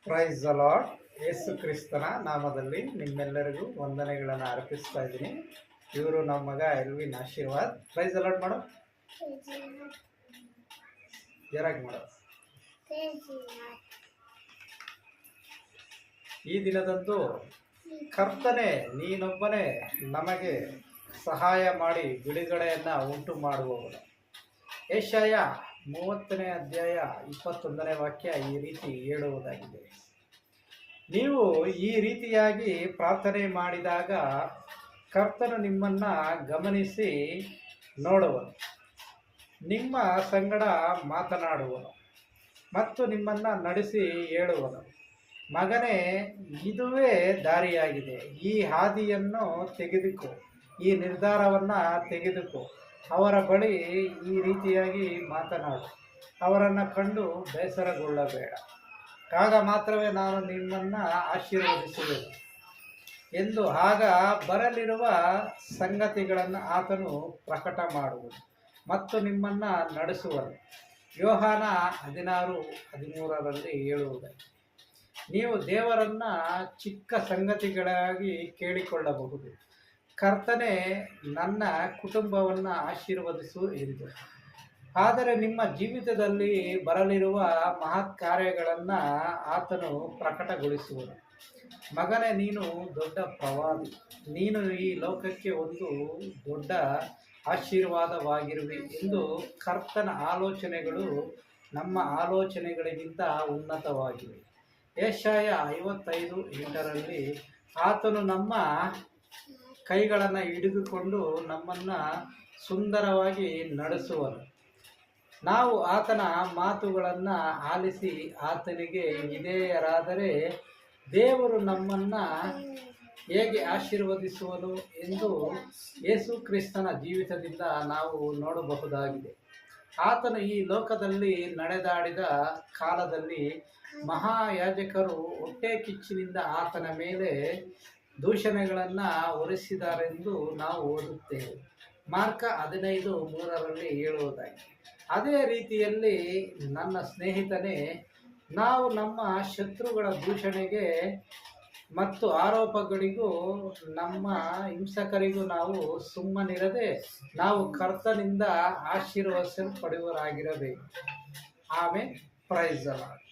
Praise the lord. ಯೇಸು ಕ್ರಿಸ್ತನ ನಾಮದಲ್ಲಿ ನಿಮ್ಮೆಲ್ಲರಿಗೂ ವಂದನೆಗಳನ್ನು ಅರ್ಪಿಸ್ತಾ ಇದ್ದೀನಿ. ಇವರು ನಮ್ಮ ಮಗ Elvin Aashirvaad. Praise the lord ಮಾಡೋ, ಜರಾಗಿ ಮಾಡೋ. ಈ ದಿನದಂದು ಕರ್ತನೆ ನೀನೊಬ್ಬನೇ ನಮಗೆ ಸಹಾಯ ಮಾಡಿ ಬಿಡುಗಡೆಯನ್ನು ಉಂಟು ಮಾಡುವವನು. ಯೆಶಾಯ 30ನೇ ಅಧ್ಯಾಯ 21ನೇ ವಾಕ್ಯ ಈ ರೀತಿ ಹೇಳುವುದಾಗಿದೆ. ನೀವು ಈ ರೀತಿಯಾಗಿ ಪ್ರಾರ್ಥನೆ ಮಾಡಿದಾಗ ಕರ್ತನು ನಿಮ್ಮನ್ನು ಗಮನಿಸಿ ನೋಡುವನು, ನಿಮ್ಮ ಸಂಗಡ ಮಾತನಾಡುವನು ಮತ್ತು ನಿಮ್ಮನ್ನು ನಡೆಸಿ ಹೇಳುವನು, ಮಗನೇ ಇದುವೇ ದಾರಿಯಾಗಿದೆ, ಈ ಹಾದಿಯನ್ನು ತೆಗೆದುಕೋ, ಈ ನಿರ್ಧಾರವನ್ನು ತೆಗೆದುಕೋ. ಅವರ ಬಳಿ ಈ ರೀತಿಯಾಗಿ ಮಾತನಾಡು, ಅವರನ್ನು ಕಂಡು ಬೇಸರಗೊಳ್ಳಬೇಡ, ಆಗ ಮಾತ್ರವೇ ನಾನು ನಿಮ್ಮನ್ನು ಆಶೀರ್ವದಿಸುವೆನು ಎಂದು. ಆಗ ಬರಲಿರುವ ಸಂಗತಿಗಳನ್ನು ಆತನು ಪ್ರಕಟ ಮಾಡುವನು ಮತ್ತು ನಿಮ್ಮನ್ನು ನಡೆಸುವನು. ಯೋಹಾನ 16:13 ಹೇಳುವುದಾಗಿ, ನೀವು ದೇವರನ್ನು ಚಿಕ್ಕ ಸಂಗತಿಗಳಾಗಿ ಕೇಳಿಕೊಳ್ಳಬಹುದು, ಕರ್ತನೆ ನನ್ನ ಕುಟುಂಬವನ್ನು ಆಶೀರ್ವದಿಸು ಎಂದು. ಆದರೆ ನಿಮ್ಮ ಜೀವಿತದಲ್ಲಿ ಬರಲಿರುವ ಮಹತ್ ಕಾರ್ಯಗಳನ್ನು ಆತನು ಪ್ರಕಟಗೊಳಿಸುವನು. ಮಗನೇ, ನೀನು ದೊಡ್ಡ ಪ್ರವಾದಿ, ನೀನು ಈ ಲೋಕಕ್ಕೆ ಒಂದು ದೊಡ್ಡ ಆಶೀರ್ವಾದವಾಗಿರುವೆ ಎಂದು. ಕರ್ತನ ಆಲೋಚನೆಗಳು ನಮ್ಮ ಆಲೋಚನೆಗಳಿಗಿಂತ ಉನ್ನತವಾಗಿವೆ. ಯೆಶಾಯ 55:8 ಆತನು ನಮ್ಮ ಕೈಗಳನ್ನು ಹಿಡಿದುಕೊಂಡು ನಮ್ಮನ್ನು ಸುಂದರವಾಗಿ ನಡೆಸುವನು. ನಾವು ಆತನ ಮಾತುಗಳನ್ನು ಆಲಿಸಿ ಆತನಿಗೆ ವಿಧೇಯರಾದರೆ ದೇವರು ನಮ್ಮನ್ನು ಹೇಗೆ ಆಶೀರ್ವದಿಸುವನು ಎಂದು ಯೇಸು ಕ್ರಿಸ್ತನ ಜೀವಿತದಿಂದ ನಾವು ನೋಡಬಹುದಾಗಿದೆ. ಆತನು ಈ ಲೋಕದಲ್ಲಿ ನಡೆದಾಡಿದ ಕಾಲದಲ್ಲಿ ಮಹಾಯಾಜಕರು ಹೊಟ್ಟೆ ಕಿಚ್ಚಿನಿಂದ ಆತನ ಮೇಲೆ ದೂಷಣೆಗಳನ್ನು ಹೊರಿಸಿದಾರೆಂದು ನಾವು ಓದುತ್ತೇವೆ. ಮಾರ್ಕ 15:3 ಹೇಳುವುದಾಗಿ. ಅದೇ ರೀತಿಯಲ್ಲಿ ನನ್ನ ಸ್ನೇಹಿತನೇ, ನಾವು ನಮ್ಮ ಶತ್ರುಗಳ ದೂಷಣೆಗೆ ಮತ್ತು ಆರೋಪಗಳಿಗೂ ನಮ್ಮ ಹಿಂಸಕರಿಗೂ ನಾವು ಸುಮ್ಮನಿರದೆ ನಾವು ಕರ್ತನಿಂದ ಆಶೀರ್ವದಿಸಲ್ಪಡುವವರಾಗಿರಬೇಕು. ಆಮೇಲೆ ಪ್ರೈಸ್ ದ ಲಾರ್ಡ್.